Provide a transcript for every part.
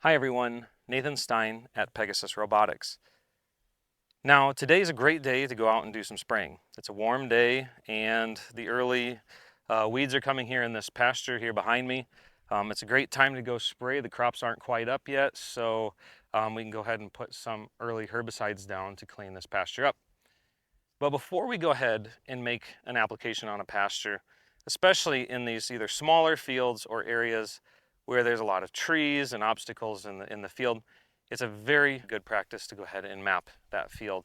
Hi everyone, Nathan Stein at Pegasus Robotics. Now today's a great day to go out and do some spraying. It's a warm day and the early weeds are coming here in this pasture here behind me. It's a great time to go spray. The crops aren't quite up yet, so we can go ahead and put some early herbicides down to clean this pasture up. But before we go ahead and make an application on a pasture, especially in these either smaller fields or areas where there's a lot of trees and obstacles in the field, it's a very good practice to go ahead and map that field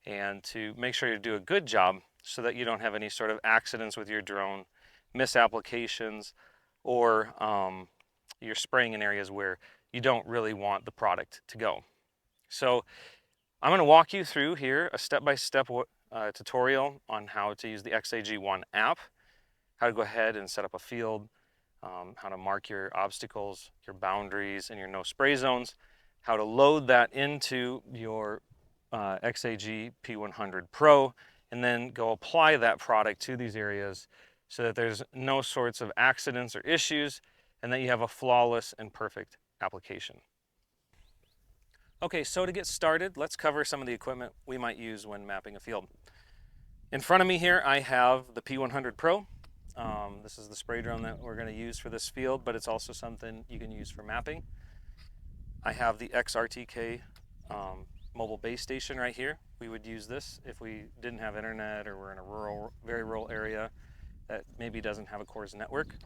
and to make sure you do a good job so that you don't have any sort of accidents with your drone, misapplications, or you're spraying in areas where you don't really want the product to go. So I'm going to walk you through here a step-by-step tutorial on how to use the XAG1 app, how to go ahead and set up a field, how to mark your obstacles, your boundaries, and your no spray zones, how to load that into your XAG P100 Pro, and then go apply that product to these areas so that there's no sorts of accidents or issues and that you have a flawless and perfect application. Okay, so to get started, let's cover some of the equipment we might use when mapping a field. In front of me here, I have the P100 Pro. This is the spray drone that we're going to use for this field, but it's also something you can use for mapping. I have the XRTK mobile base station right here. We would use this if we didn't have internet or we're in a very rural area that maybe doesn't have a Coors network.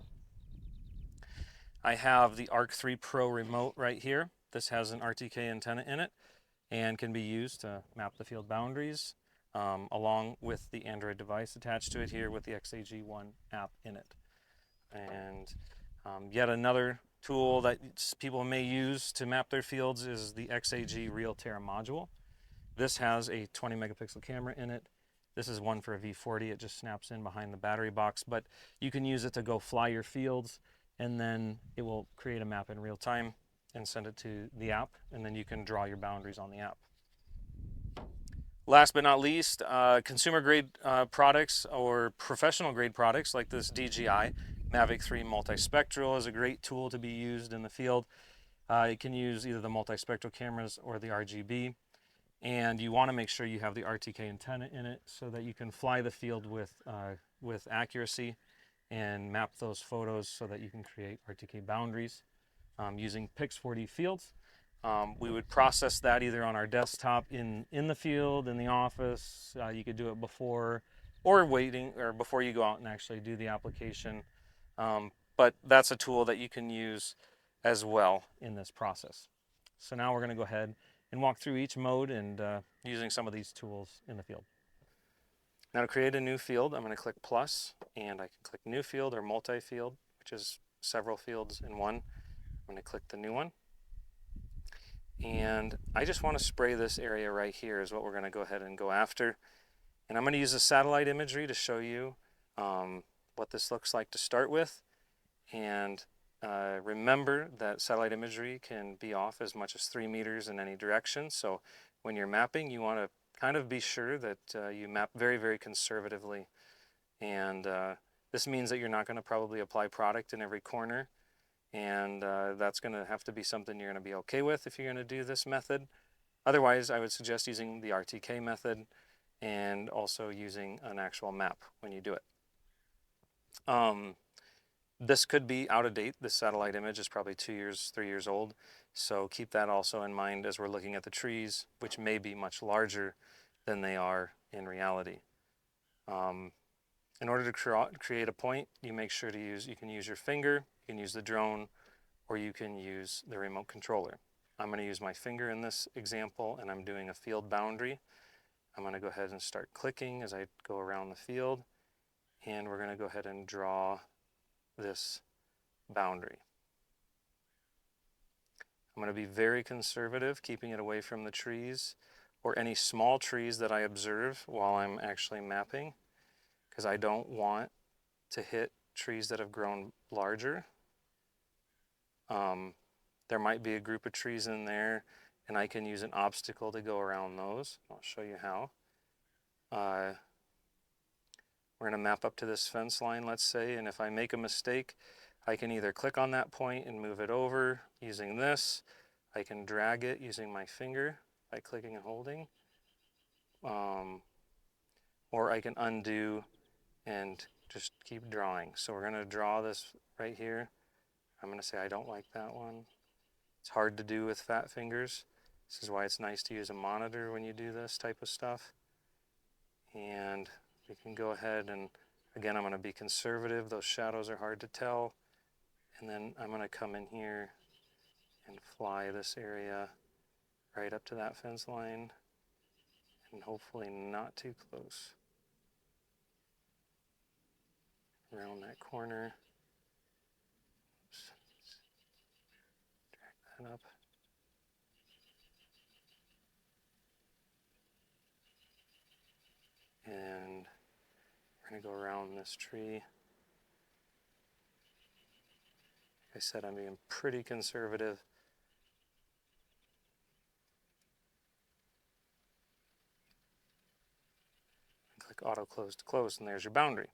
I have the ARC3 Pro remote right here. This has an RTK antenna in it and can be used to map the field boundaries along with the Android device attached to it here with the XAG1 app in it. And yet another tool that people may use to map their fields is the XAG Realterra module. This has a 20 megapixel camera in it. This is one for a V40. It just snaps in behind the battery box, but you can use it to go fly your fields, and then it will create a map in real time and send it to the app, and then you can draw your boundaries on the app. Last but not least, consumer grade products or professional grade products like this DJI Mavic 3 multispectral is a great tool to be used in the field. You can use either the multispectral cameras or the RGB, and you want to make sure you have the RTK antenna in it so that you can fly the field with accuracy and map those photos so that you can create RTK boundaries using Pix4D fields. We would process that either on our desktop in the field, in the office. You could do it before or waiting or before you go out and actually do the application. But that's a tool that you can use as well in this process. So now we're going to go ahead and walk through each mode and using some of these tools in the field. Now to create a new field, I'm going to click plus and I can click new field or multi-field, which is several fields in one. I'm going to click the new one. And I just want to spray this area right here is what we're going to go ahead and go after. And I'm going to use the satellite imagery to show you what this looks like to start with. And remember that satellite imagery can be off as much as 3 meters in any direction. So when you're mapping, you want to kind of be sure that you map very, very conservatively. And this means that you're not going to probably apply product in every corner. And that's going to have to be something you're going to be okay with if you're going to do this method. Otherwise, I would suggest using the RTK method and also using an actual map when you do it. This could be out of date. This satellite image is probably 2 years, 3 years old. So keep that also in mind as we're looking at the trees, which may be much larger than they are in reality. In order to create a point, you make sure to you can use your finger, you can use the drone, or you can use the remote controller. I'm going to use my finger in this example, and I'm doing a field boundary. I'm going to go ahead and start clicking as I go around the field, and we're going to go ahead and draw this boundary. I'm going to be very conservative, keeping it away from the trees or any small trees that I observe while I'm actually mapping, because I don't want to hit trees that have grown larger. There might be a group of trees in there, and I can use an obstacle to go around those. I'll show you how. We're going to map up to this fence line, let's say, and if I make a mistake, I can either click on that point and move it over using this, I can drag it using my finger by clicking and holding, or I can undo and just keep drawing. So we're going to draw this right here. I'm going to say I don't like that one. It's hard to do with fat fingers. This is why it's nice to use a monitor when you do this type of stuff. And we can go ahead and, again, I'm going to be conservative. Those shadows are hard to tell. And then I'm going to come in here and fly this area right up to that fence line, and hopefully not too close. Around that corner. Oops. Drag that up. And we're going to go around this tree. Like I said, I'm being pretty conservative. Click auto close to close, and there's your boundary.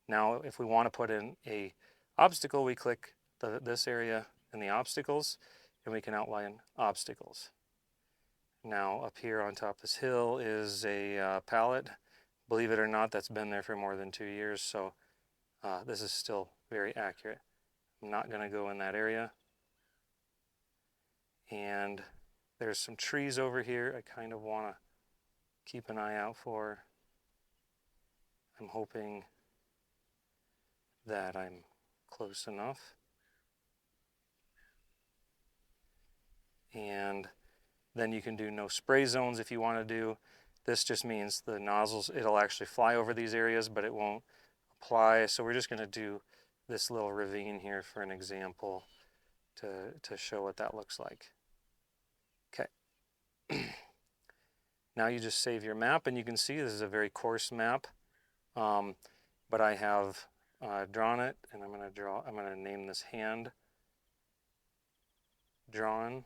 Now, if we want to put in a obstacle, we click this area in the obstacles, and we can outline obstacles. Now, up here on top of this hill is a pallet. Believe it or not, that's been there for more than 2 years, so this is still very accurate. I'm not going to go in that area. And there's some trees over here I kind of want to keep an eye out for. I'm hoping that I'm close enough. And then you can do no spray zones if you want to do. This just means the nozzles, it'll actually fly over these areas, but it won't apply. So we're just going to do this little ravine here for an example to show what that looks like. Okay. Now you just save your map, and you can see this is a very coarse map, but I have drawn it, and I'm going to name this hand drawn,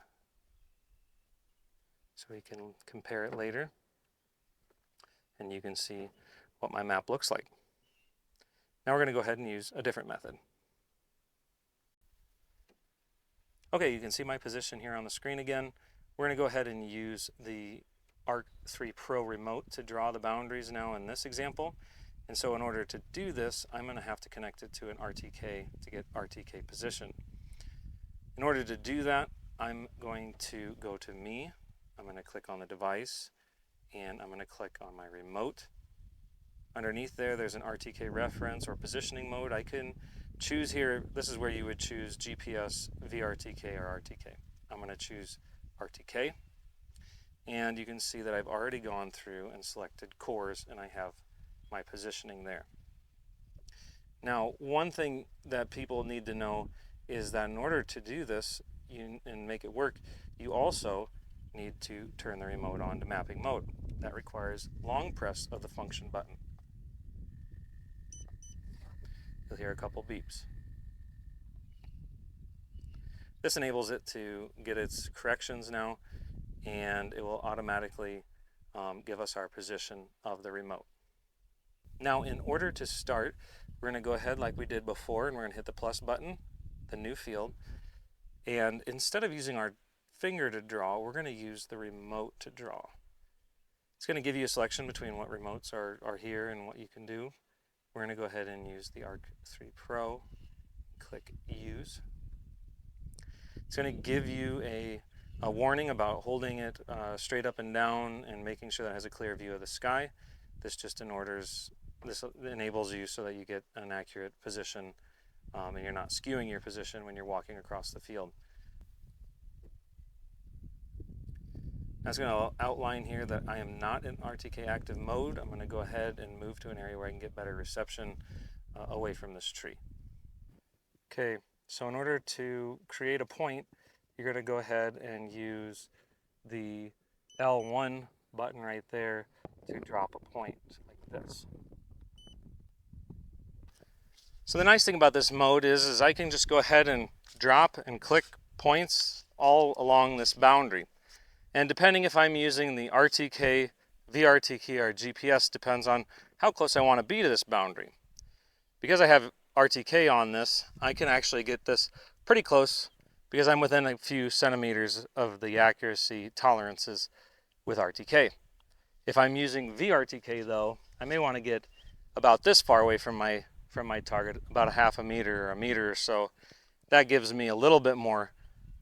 so we can compare it later, and you can see what my map looks like. Now we're going to go ahead and use a different method. Okay, you can see my position here on the screen again. We're going to go ahead and use the Arc 3 Pro remote to draw the boundaries now in this example. And so in order to do this, I'm going to have to connect it to an RTK to get RTK position. In order to do that, I'm going to go to Me. I'm going to click on the device, and I'm going to click on my remote. Underneath there's an RTK reference or positioning mode. I can choose here, this is where you would choose GPS, VRTK, or RTK. I'm going to choose RTK, and you can see that I've already gone through and selected cores, and I have my positioning there. Now, one thing that people need to know is that in order to do this and make it work, you also need to turn the remote on to mapping mode. That requires long press of the function button. You'll hear a couple beeps. This enables it to get its corrections now, and it will automatically give us our position of the remote. Now, in order to start, we're going to go ahead like we did before, and we're going to hit the plus button, the new field, and instead of using our finger to draw, we're going to use the remote to draw. It's going to give you a selection between what remotes are here and what you can do. We're going to go ahead and use the Arc 3 Pro. Click Use. It's going to give you a warning about holding it straight up and down and making sure that it has a clear view of the sky. This enables you so that you get an accurate position and you're not skewing your position when you're walking across the field. Now it's going to outline here that I am not in RTK active mode. I'm going to go ahead and move to an area where I can get better reception away from this tree. Okay, so in order to create a point, you're going to go ahead and use the L1 button right there to drop a point like this. So the nice thing about this mode is I can just go ahead and drop and click points all along this boundary. And depending if I'm using the RTK, VRTK, or GPS depends on how close I want to be to this boundary. Because I have RTK on this, I can actually get this pretty close because I'm within a few centimeters of the accuracy tolerances with RTK. If I'm using VRTK though, I may want to get about this far away from my target, about a half a meter or a meter or so. That gives me a little bit more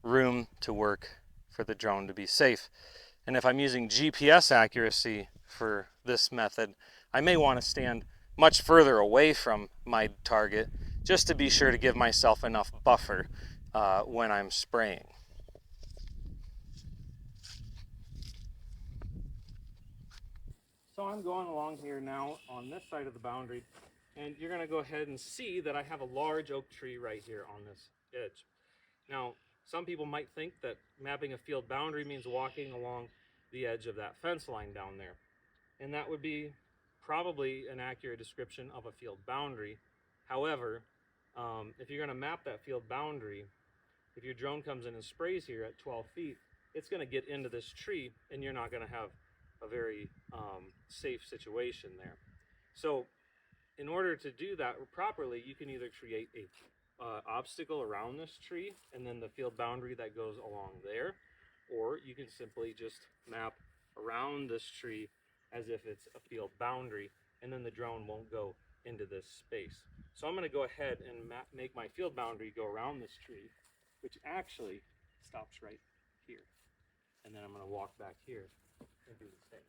room to work for the drone to be safe. And if I'm using GPS accuracy for this method, I may want to stand much further away from my target just to be sure to give myself enough buffer when I'm spraying. So I'm going along here now on this side of the boundary, and you're going to go ahead and see that I have a large oak tree right here on this edge. Now, some people might think that mapping a field boundary means walking along the edge of that fence line down there. And that would be probably an accurate description of a field boundary. However, if you're going to map that field boundary, if your drone comes in and sprays here at 12 feet, it's going to get into this tree and you're not going to have a very safe situation there. So in order to do that properly, you can either create a obstacle around this tree and then the field boundary that goes along there, or you can simply just map around this tree as if it's a field boundary, and then the drone won't go into this space. So I'm going to go ahead and make my field boundary go around this tree, which actually stops right here. And then I'm going to walk back here and do the same.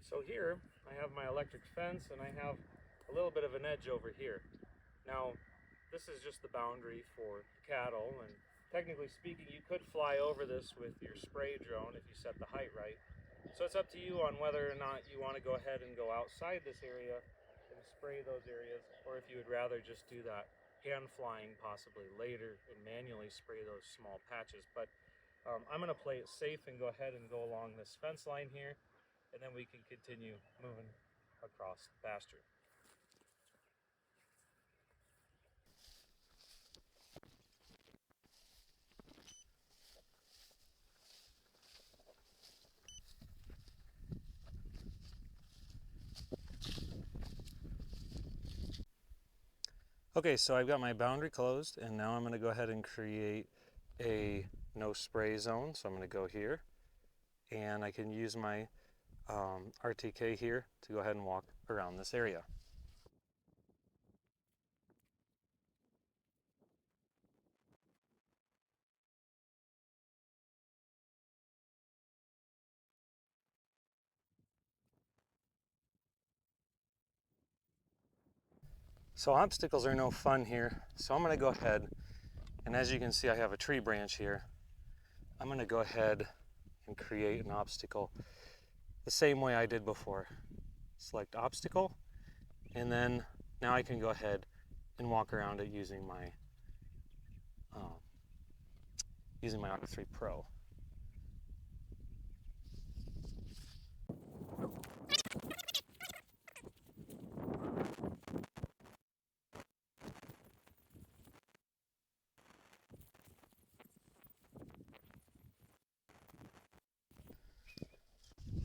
So here I have my electric fence and I have a little bit of an edge over here. Now this is just the boundary for cattle, and technically speaking you could fly over this with your spray drone if you set the height right. So it's up to you on whether or not you want to go ahead and go outside this area and spray those areas, or if you would rather just do that hand flying possibly later and manually spray those small patches. But I'm going to play it safe and go ahead and go along this fence line here, and then we can continue moving across the pasture. Okay, so I've got my boundary closed, and now I'm going to go ahead and create a no spray zone. So I'm going to go here, and I can use my RTK here to go ahead and walk around this area. So obstacles are no fun here, so I'm going to go ahead, and as you can see I have a tree branch here. I'm going to go ahead and create an obstacle the same way I did before. Select obstacle, and then now I can go ahead and walk around it using my R3 Pro.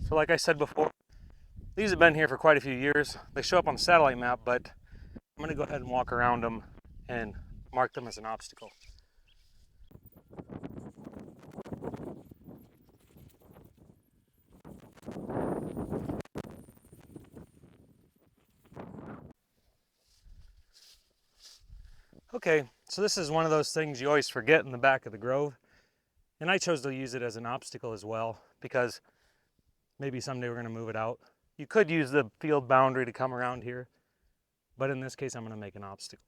So like I said before, these have been here for quite a few years. They show up on the satellite map, but I'm going to go ahead and walk around them and mark them as an obstacle. Okay, so this is one of those things you always forget in the back of the grove, and I chose to use it as an obstacle as well because maybe someday we're going to move it out. You could use the field boundary to come around here, but in this case I'm going to make an obstacle.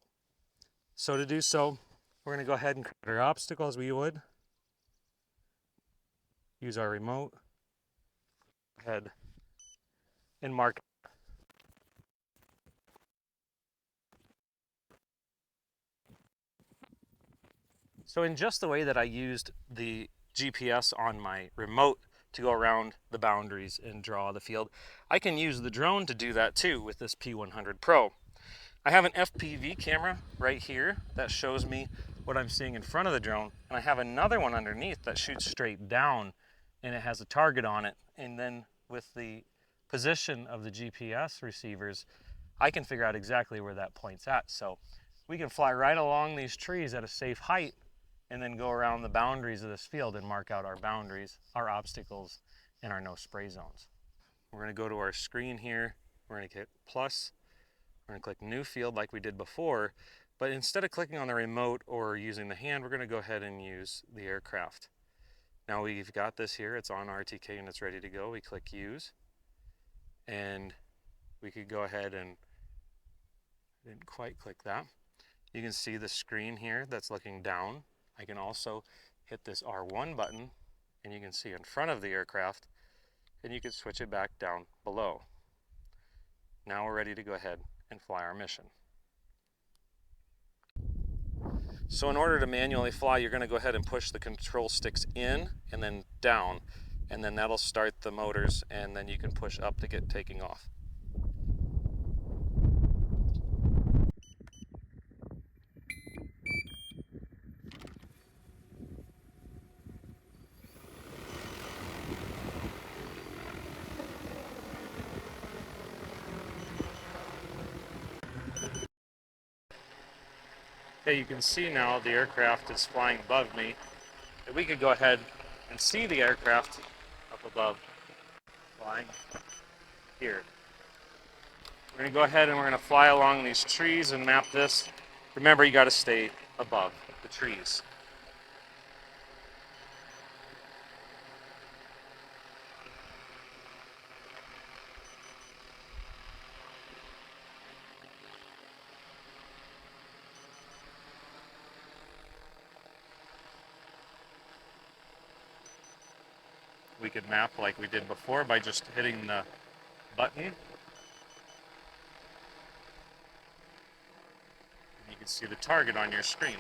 So to do so, we're going to go ahead and create our obstacle as we would. Use our remote, head, and mark. So in just the way that I used the GPS on my remote to go around the boundaries and draw the field, I can use the drone to do that too with this P100 Pro. I have an FPV camera right here that shows me what I'm seeing in front of the drone, and I have another one underneath that shoots straight down and it has a target on it, and then with the position of the GPS receivers, I can figure out exactly where that point's at. So we can fly right along these trees at a safe height and then go around the boundaries of this field and mark out our boundaries, our obstacles, and our no spray zones. We're going to go to our screen here. We're going to hit plus. We're going to click new field like we did before, but instead of clicking on the remote or using the hand, we're going to go ahead and use the aircraft. Now we've got this here, it's on RTK and it's ready to go. We click use, and we could go ahead and, didn't quite click that. You can see the screen here that's looking down. I can also hit this R1 button and you can see in front of the aircraft, and you can switch it back down below. Now we're ready to go ahead and fly our mission. So in order to manually fly, you're going to go ahead and push the control sticks in and then down, and then that'll start the motors, and then you can push up to get taking off. Okay, you can see now the aircraft is flying above me. And we could go ahead and see the aircraft up above, flying here. We're going to go ahead and we're going to fly along these trees and map this. Remember, you got to stay above the trees. We could map like we did before by just hitting the button. You can see the target on your screen.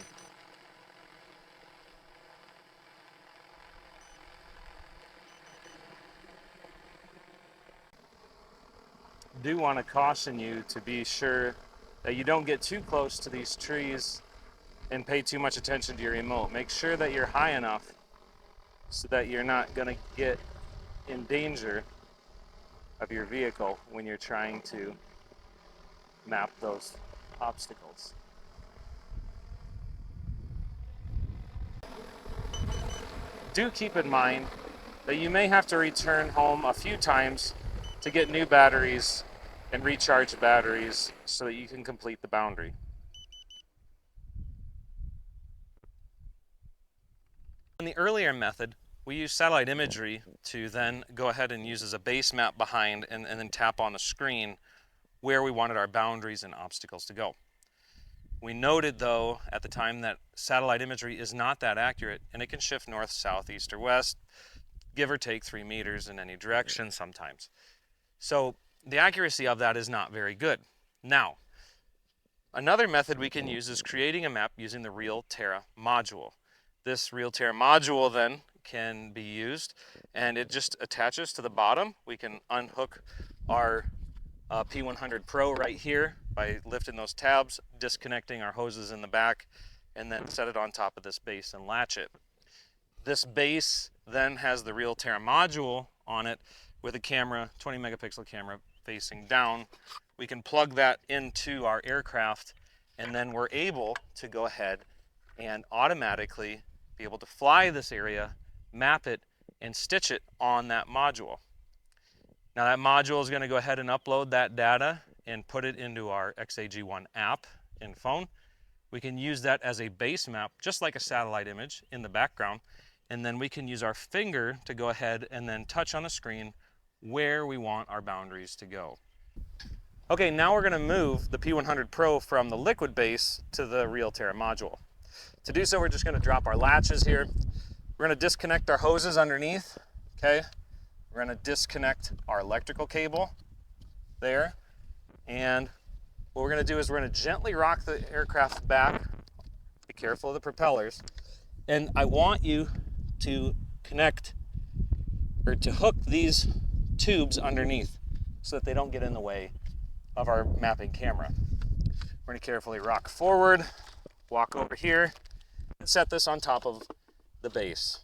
I do want to caution you to be sure that you don't get too close to these trees and pay too much attention to your remote. Make sure that you're high enough so that you're not going to get in danger of your vehicle when you're trying to map those obstacles. Do keep in mind that you may have to return home a few times to get new batteries and recharge batteries so that you can complete the boundary. In the earlier method, we used satellite imagery to then go ahead and use as a base map behind and then tap on the screen where we wanted our boundaries and obstacles to go. We noted though at the time that satellite imagery is not that accurate, and it can shift north, south, east, or west, give or take 3 meters in any direction sometimes. So the accuracy of that is not very good. Now, another method we can use is creating a map using the RealTerra module. This RealTerra module then can be used, and it just attaches to the bottom. We can unhook our P100 Pro right here by lifting those tabs, disconnecting our hoses in the back, and then set it on top of this base and latch it. This base then has the RealTerra module on it with a camera, 20 megapixel camera facing down. We can plug that into our aircraft, and then we're able to go ahead and automatically be able to fly this area, map it, and stitch it on that module. Now that module is going to go ahead and upload that data and put it into our XAG1 app in phone. We can use that as a base map, just like a satellite image in the background, and then we can use our finger to go ahead and then touch on the screen where we want our boundaries to go. Okay, now we're going to move the P100 Pro from the liquid base to the RealTerra module. To do so, we're just going to drop our latches here. We're going to disconnect our hoses underneath, okay? We're going to disconnect our electrical cable there. And what we're going to do is we're going to gently rock the aircraft back. Be careful of the propellers. And I want you to connect, or to hook these tubes underneath so that they don't get in the way of our mapping camera. We're going to carefully rock forward, walk over here, and set this on top of the base.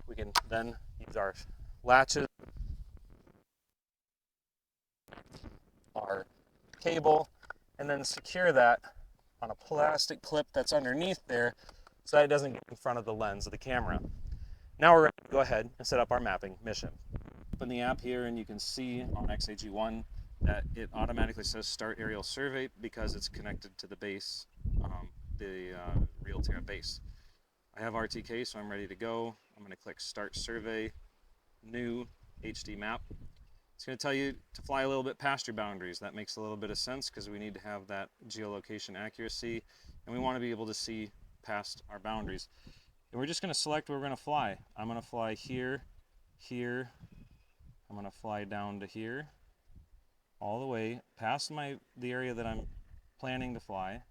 We can then use our latches our cable and then secure that on a plastic clip that's underneath there so that it doesn't get in front of the lens of the camera. Now we're ready to go ahead and set up our mapping mission. Open the app here and you can see on XAG1 that it automatically says start aerial survey because it's connected to the base, the Realterra base. I have RTK, so I'm ready to go. I'm going to click start survey, new HD map. It's going to tell you to fly a little bit past your boundaries. That makes a little bit of sense because we need to have that geolocation accuracy and we want to be able to see past our boundaries. And we're just going to select where we're going to fly. I'm going to fly here, here, I'm going to fly down to here, all the way past the area that I'm planning to fly,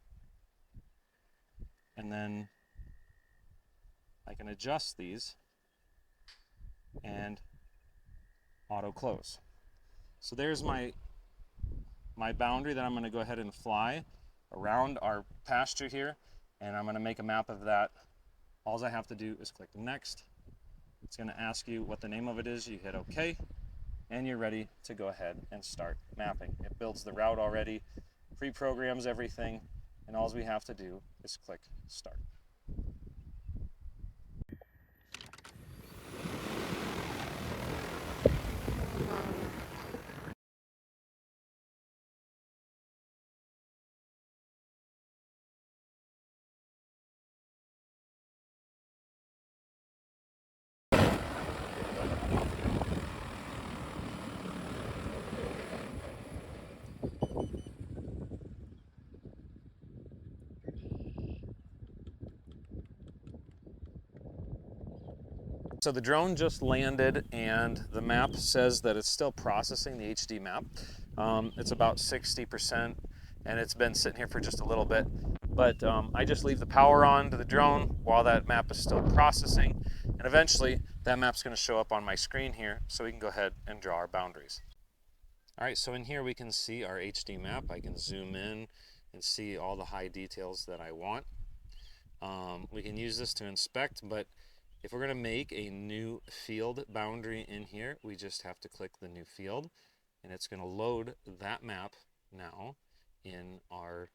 and then I can adjust these and auto close. So there's my boundary that I'm going to go ahead and fly around our pasture here, and I'm going to make a map of that. All I have to do is click next. It's going to ask you what the name of it is. You hit OK, and you're ready to go ahead and start mapping. It builds the route already, pre-programs everything, and all we have to do is click start. So the drone just landed and the map says that it's still processing the HD map. It's about 60% and it's been sitting here for just a little bit. But I just leave the power on to the drone while that map is still processing. And eventually that map's going to show up on my screen here so we can go ahead and draw our boundaries. All right, so in here we can see our HD map. I can zoom in and see all the high details that I want. We can use this to inspect, but if we're going to make a new field boundary in here, we just have to click the new field, and it's going to load that map now in our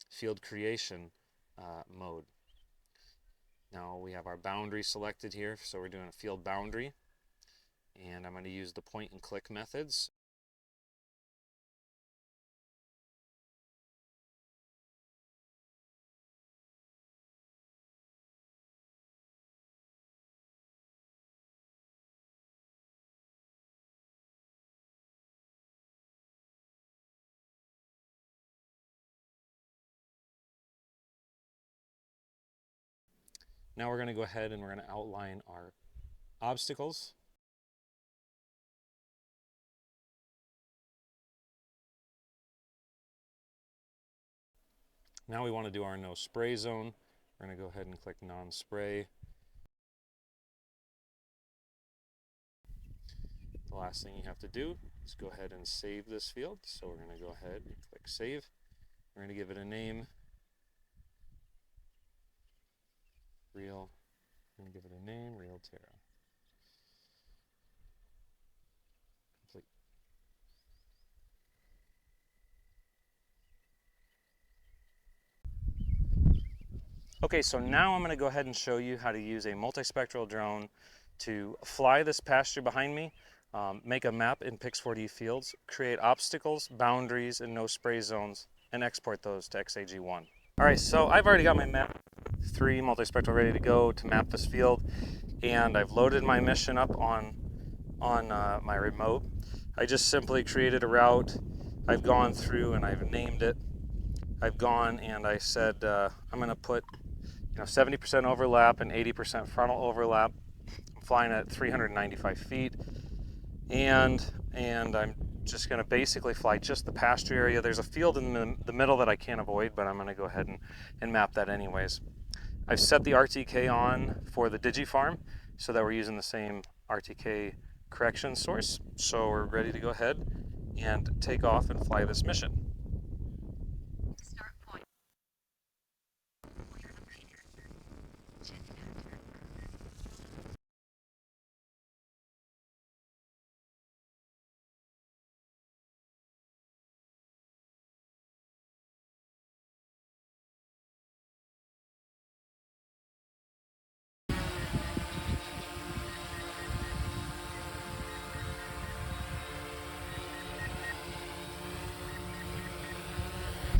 field creation mode. Now we have our boundary selected here, so we're doing a field boundary, and I'm going to use the point and click methods. Now we're going to go ahead and we're going to outline our obstacles. Now we want to do our no spray zone. We're going to go ahead and click non-spray. The last thing you have to do is go ahead and save this field. So we're going to go ahead and click save. We're going to give it a name. We're going to give it a name, Realterra. Complete. Okay, so now I'm going to go ahead and show you how to use a multispectral drone to fly this pasture behind me, make a map in Pix4D fields, create obstacles, boundaries, and no spray zones, and export those to XAG1. All right, so I've already got my map 3 multispectral ready to go to map this field, and I've loaded my mission up on my remote. I just simply created a route. I've gone through and I've named it. I've gone and I said I'm going to put 70% overlap and 80% frontal overlap. I'm flying at 395 feet, and I'm just going to basically fly just the pasture area. There's a field in the middle that I can't avoid, but I'm going to go ahead and map that anyways. I've set the RTK on for the DigiFarm so that we're using the same RTK correction source. So we're ready to go ahead and take off and fly this mission.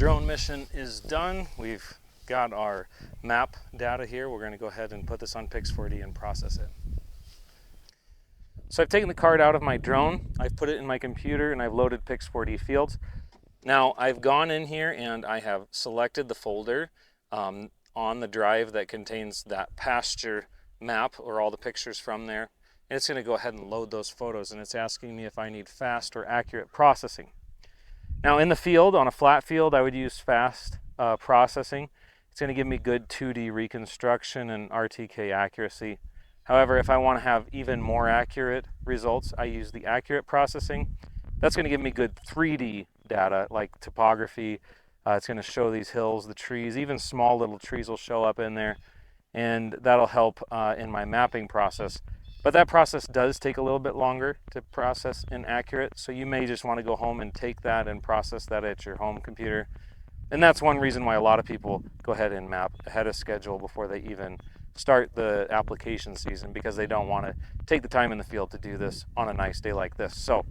drone mission is done. We've got our map data here. We're going to go ahead and put this on Pix4D and process it. So I've taken the card out of my drone, I've put it in my computer, and I've loaded Pix4D fields. Now I've gone in here and I have selected the folder on the drive that contains that pasture map or all the pictures from there. And it's going to go ahead and load those photos, and it's asking me if I need fast or accurate processing. Now in the field, on a flat field, I would use fast processing. It's going to give me good 2D reconstruction and RTK accuracy. However, if I want to have even more accurate results, I use the accurate processing. That's going to give me good 3D data, like topography. It's going to show these hills, the trees, even small little trees will show up in there, and that'll help in my mapping process. But that process does take a little bit longer to process and accurate, so you may just want to go home and take that and process that at your home computer. And that's one reason why a lot of people go ahead and map ahead of schedule before they even start the application season, because they don't want to take the time in the field to do this on a nice day like this. So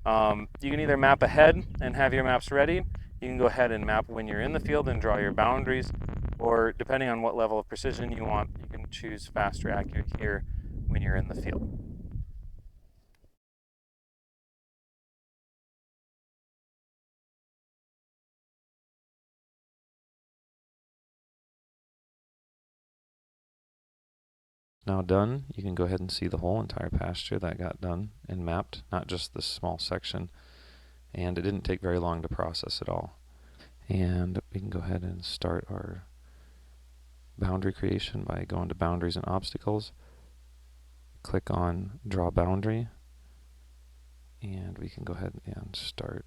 you can either map ahead and have your maps ready. You can go ahead and map when you're in the field and draw your boundaries, or depending on what level of precision you want, you can choose fast or accurate here when you're in the field. Now done, you can go ahead and see the whole entire pasture that got done and mapped, not just this small section. And it didn't take very long to process at all. And we can go ahead and start our boundary creation by going to Boundaries and Obstacles. Click on Draw Boundary, and we can go ahead and start.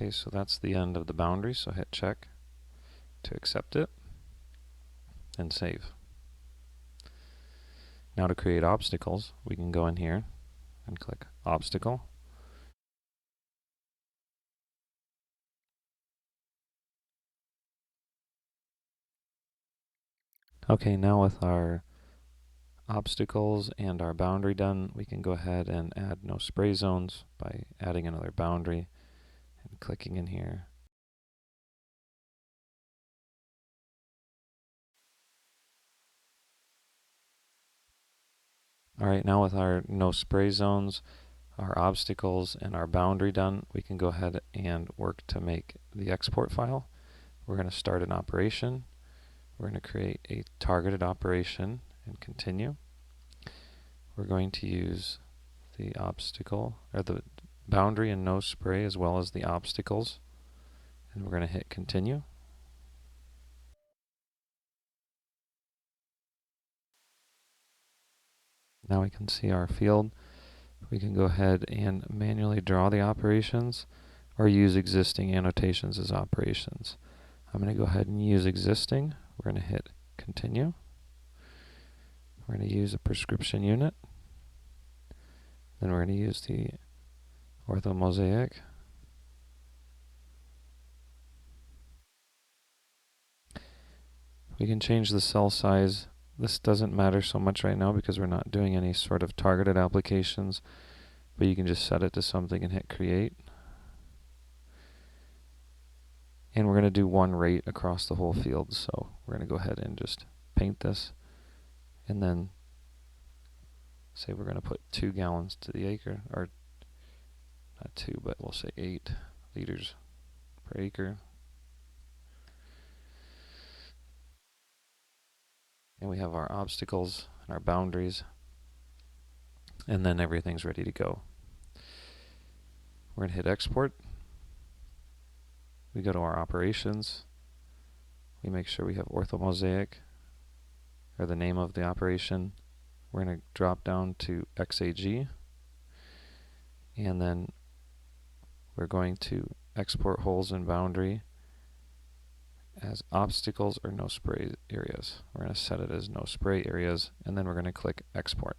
Okay, so that's the end of the boundary, so hit check to accept it and save. Now to create obstacles, we can go in here and click Obstacle. Okay, now with our obstacles and our boundary done, we can go ahead and add no spray zones by adding another boundary and clicking in here. Alright, now with our no spray zones, our obstacles, and our boundary done, we can go ahead and work to make the export file. We're going to start an operation. We're going to create a targeted operation and continue. We're going to use the obstacle, or the boundary and no spray, as well as the obstacles, and we're going to hit continue. Now we can see our field. We can go ahead and manually draw the operations or use existing annotations as operations. I'm going to go ahead and use existing. We're going to hit continue. We're going to use a prescription unit. Then we're going to use the orthomosaic. We can change the cell size. This doesn't matter so much right now because we're not doing any sort of targeted applications, but you can just set it to something and hit create. And we're going to do one rate across the whole field, so we're going to go ahead and just paint this, and then say we're going to put 2 gallons to the acre, or not 2, but we'll say 8 liters per acre. And we have our obstacles and our boundaries, and then everything's ready to go. We're going to hit export. we go to our operations, we make sure we have orthomosaic, or the name of the operation. We're going to drop down to XAG, and then we're going to export holes in boundary as obstacles or no spray areas. We're going to set it as no spray areas, and then we're going to click export.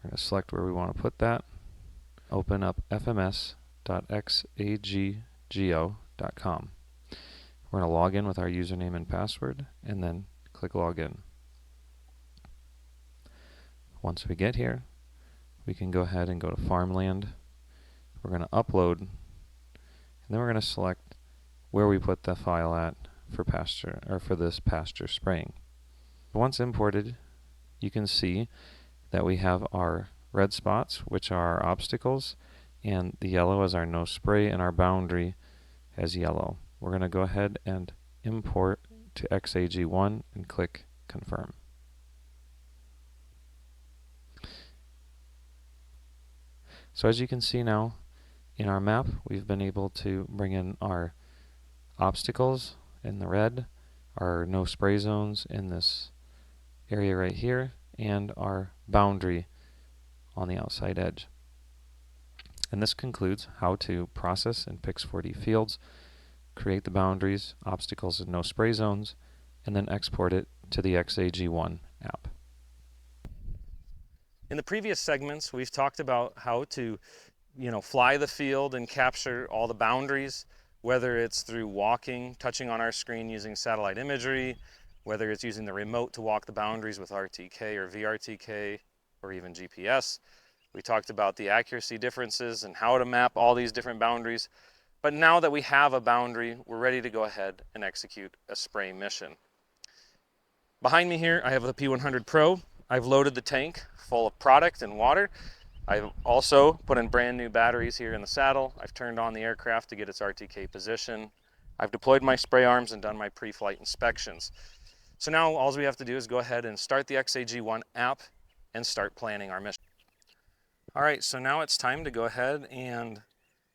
We're going to select where we want to put that, open up fms.xaggo.com. We're going to log in with our username and password, and then click login. Once we get here, we can go ahead and go to farmland. We're going to upload, and then we're going to select where we put the file at for pasture, or for this pasture spraying. Once imported, you can see that we have our red spots, which are our obstacles, and the yellow is our no spray, and our boundary as yellow. We're going to go ahead and import to XAG1 and click confirm. So as you can see now, in our map, we've been able to bring in our obstacles in the red, our no spray zones in this area right here, and our boundary on the outside edge. And this concludes how to process in Pix4D fields, create the boundaries, obstacles, and no spray zones, and then export it to the XAG1 app. In the previous segments, we've talked about how to, fly the field and capture all the boundaries, whether it's through walking, touching on our screen using satellite imagery, whether it's using the remote to walk the boundaries with RTK or VRTK, or even GPS. We talked about the accuracy differences and how to map all these different boundaries. But now that we have a boundary, we're ready to go ahead and execute a spray mission. Behind me here, I have the P100 Pro. I've loaded the tank full of product and water. I've also put in brand new batteries here in the saddle. I've turned on the aircraft to get its RTK position. I've deployed my spray arms and done my pre-flight inspections. So now all we have to do is go ahead and start the XAG1 app and start planning our mission. All right, so now it's time to go ahead and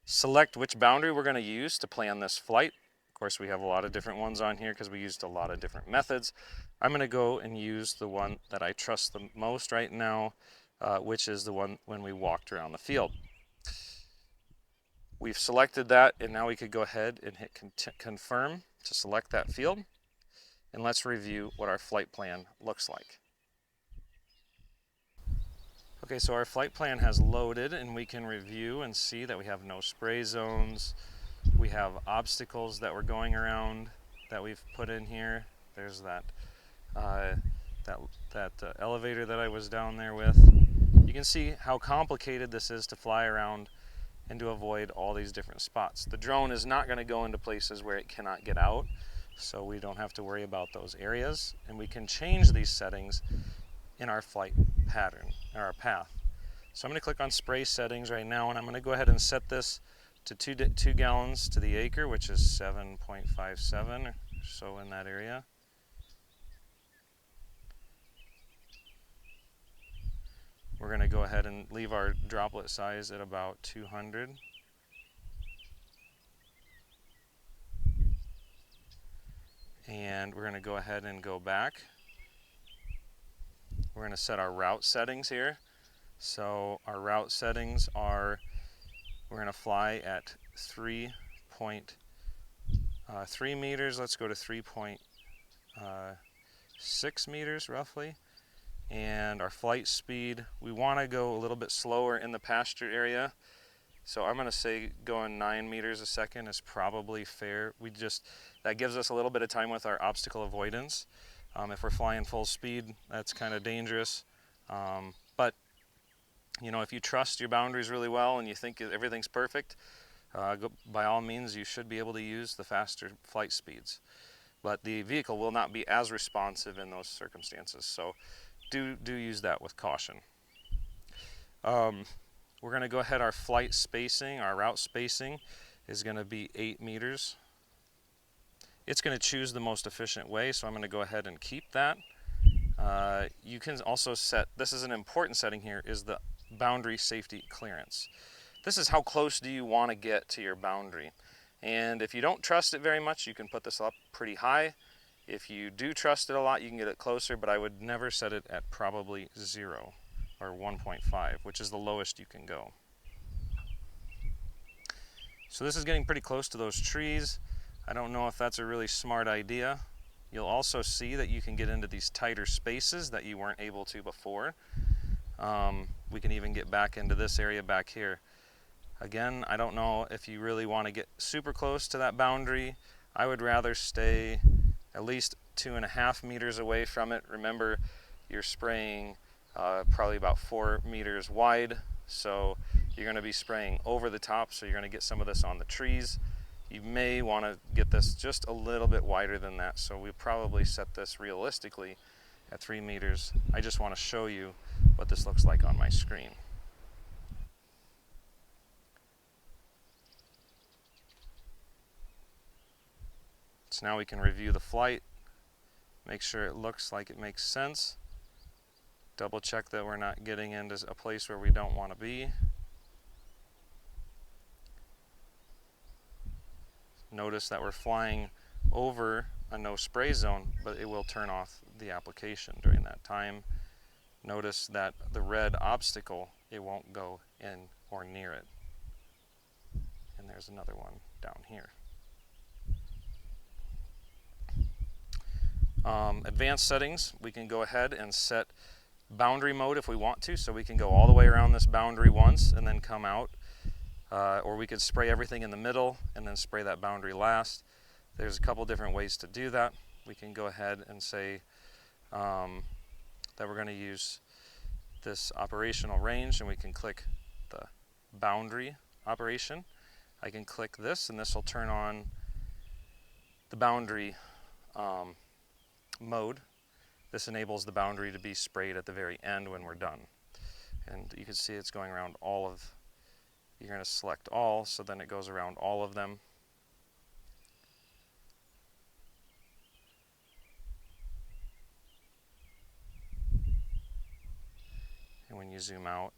select which boundary we're going to use to plan this flight. Of course, we have a lot of different ones on here because we used a lot of different methods. I'm going to go and use the one that I trust the most right now, which is the one when we walked around the field. We've selected that, and now we could go ahead and hit confirm to select that field. And let's review what our flight plan looks like. Okay, so our flight plan has loaded, and we can review and see that we have no spray zones. We have obstacles that we're going around that we've put in here. There's that elevator that I was down there with. You can see how complicated this is to fly around and to avoid all these different spots. The drone is not going to go into places where it cannot get out, so we don't have to worry about those areas, and we can change these settings in our flight pattern, or our path. So I'm going to click on spray settings right now, and I'm going to go ahead and set this to 2 gallons to the acre, which is 7.57 or so in that area. We're going to go ahead and leave our droplet size at about 200. And we're going to go ahead and go back. We're going to set our route settings here. So our route settings are, we're going to fly at 3.3 meters. Let's go to 3.6 meters roughly. And our flight speed, we want to go a little bit slower in the pasture area. So I'm going to say going 9 meters a second is probably fair. That gives us a little bit of time with our obstacle avoidance. If we're flying full speed, that's kind of dangerous. But if you trust your boundaries really well and you think everything's perfect, by all means, you should be able to use the faster flight speeds. But the vehicle will not be as responsive in those circumstances. So do use that with caution. We're going to go ahead, our flight spacing, our route spacing is going to be 8 meters. It's going to choose the most efficient way, so I'm going to go ahead and keep that. You can also set, this is an important setting here, is the boundary safety clearance. this is how close do you want to get to your boundary. And if you don't trust it very much, you can put this up pretty high. If you do trust it a lot, you can get it closer, but I would never set it at probably 0 or 1.5, which is the lowest you can go. So this is getting pretty close to those trees. I don't know if that's a really smart idea. You'll also see that you can get into these tighter spaces that you weren't able to before. We can even get back into this area back here. Again, I don't know if you really want to get super close to that boundary. I would rather stay at least 2.5 meters away from it. Remember, you're spraying probably about 4 meters wide, so you're going to be spraying over the top, so you're going to get some of this on the trees. You may want to get this just a little bit wider than that, so we'll probably set this realistically at 3 meters. I just want to show you what this looks like on my screen. So now we can review the flight, make sure it looks like it makes sense, double check that we're not getting into a place where we don't want to be. Notice that we're flying over a no spray zone, but it will turn off the application during that time. Notice that the red obstacle, it won't go in or near it. And there's another one down here. Advanced settings, we can go ahead and set boundary mode if we want to, so we can go all the way around this boundary once and then come out. Or we could spray everything in the middle and then spray that boundary last. There's a couple different ways to do that. We can go ahead and say that we're going to use this operational range, and we can click the boundary operation. I can click this, and this will turn on the boundary mode. This enables the boundary to be sprayed at the very end when we're done. And you can see it's going around all of, you're going to select all, so then it goes around all of them. And when you zoom out,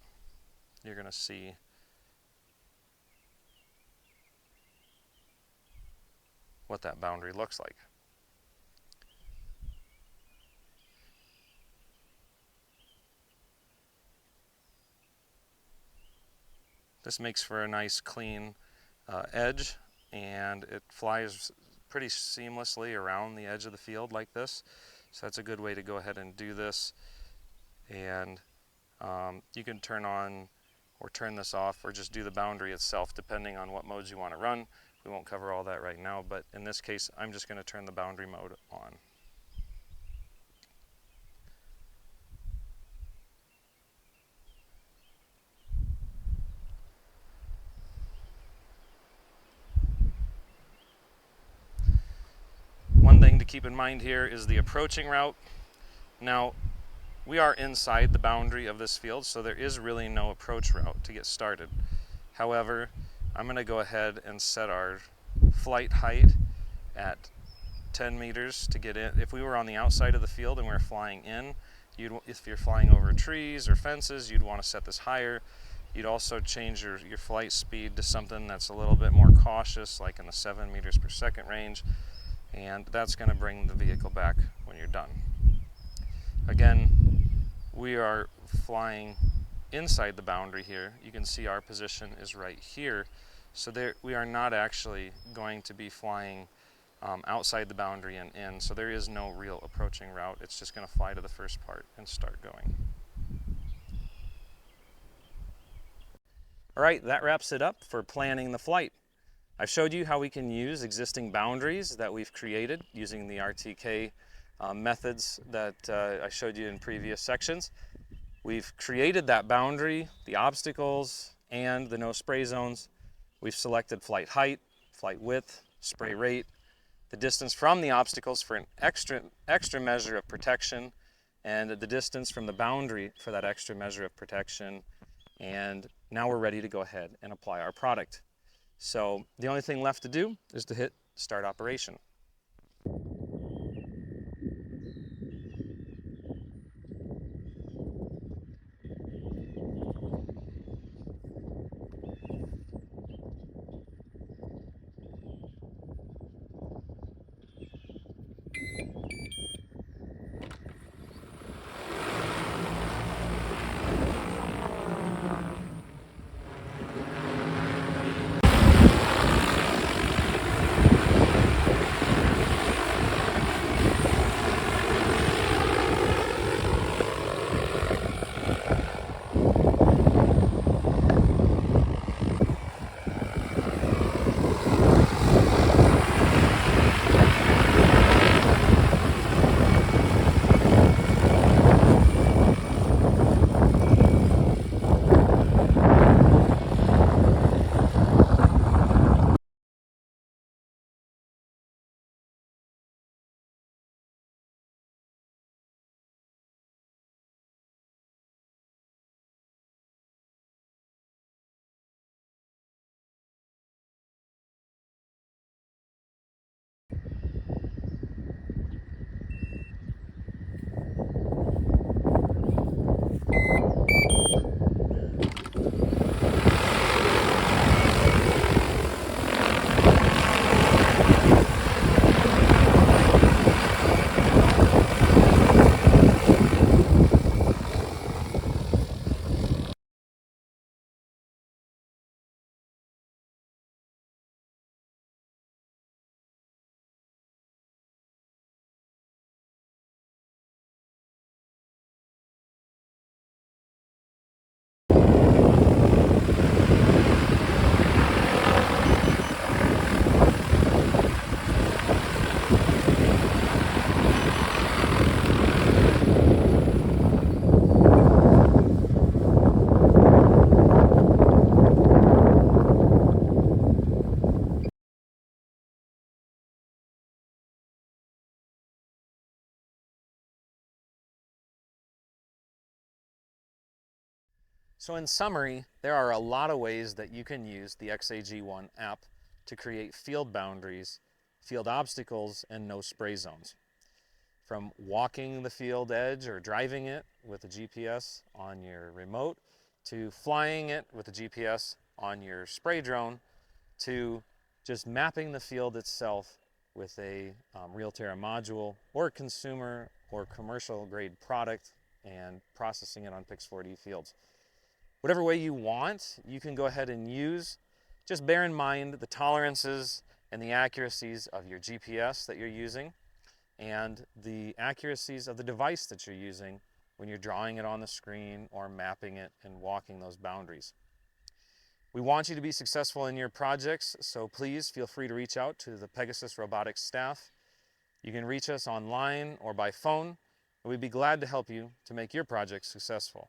you're going to see what that boundary looks like. This makes for a nice clean edge, and it flies pretty seamlessly around the edge of the field like this. So that's a good way to go ahead and do this. And you can turn on or turn this off or just do the boundary itself depending on what modes you want to run. We won't cover all that right now, but in this case I'm just going to turn the boundary mode on. One thing to keep in mind here is the approaching route. Now, we are inside the boundary of this field, so there is really no approach route to get started. However, I'm going to go ahead and set our flight height at 10 meters to get in. If we were on the outside of the field and we were flying in, if you're flying over trees or fences, you'd want to set this higher. You'd also change your flight speed to something that's a little bit more cautious, like in the 7 meters per second range, and that's going to bring the vehicle back when you're done. Again, we are flying inside the boundary here. You can see our position is right here. So there, we are not actually going to be flying outside the boundary and in. So there is no real approaching route. It's just going to fly to the first part and start going. All right, that wraps it up for planning the flight. I've showed you how we can use existing boundaries that we've created using the RTK methods that I showed you in previous sections. We've created that boundary, the obstacles, and the no spray zones. We've selected flight height, flight width, spray rate, the distance from the obstacles for an extra measure of protection, and the distance from the boundary for that extra measure of protection. And now we're ready to go ahead and apply our product. So the only thing left to do is to hit start operation. So in summary, there are a lot of ways that you can use the XAG1 app to create field boundaries, field obstacles, and no spray zones. From walking the field edge or driving it with a GPS on your remote, to flying it with a GPS on your spray drone, to just mapping the field itself with a Realterra module or consumer or commercial grade product and processing it on Pix4D fields. Whatever way you want, you can go ahead and use. Just bear in mind the tolerances and the accuracies of your GPS that you're using and the accuracies of the device that you're using when you're drawing it on the screen or mapping it and walking those boundaries. We want you to be successful in your projects, so please feel free to reach out to the Pegasus Robotics staff. You can reach us online or by phone, and we'd be glad to help you to make your project successful.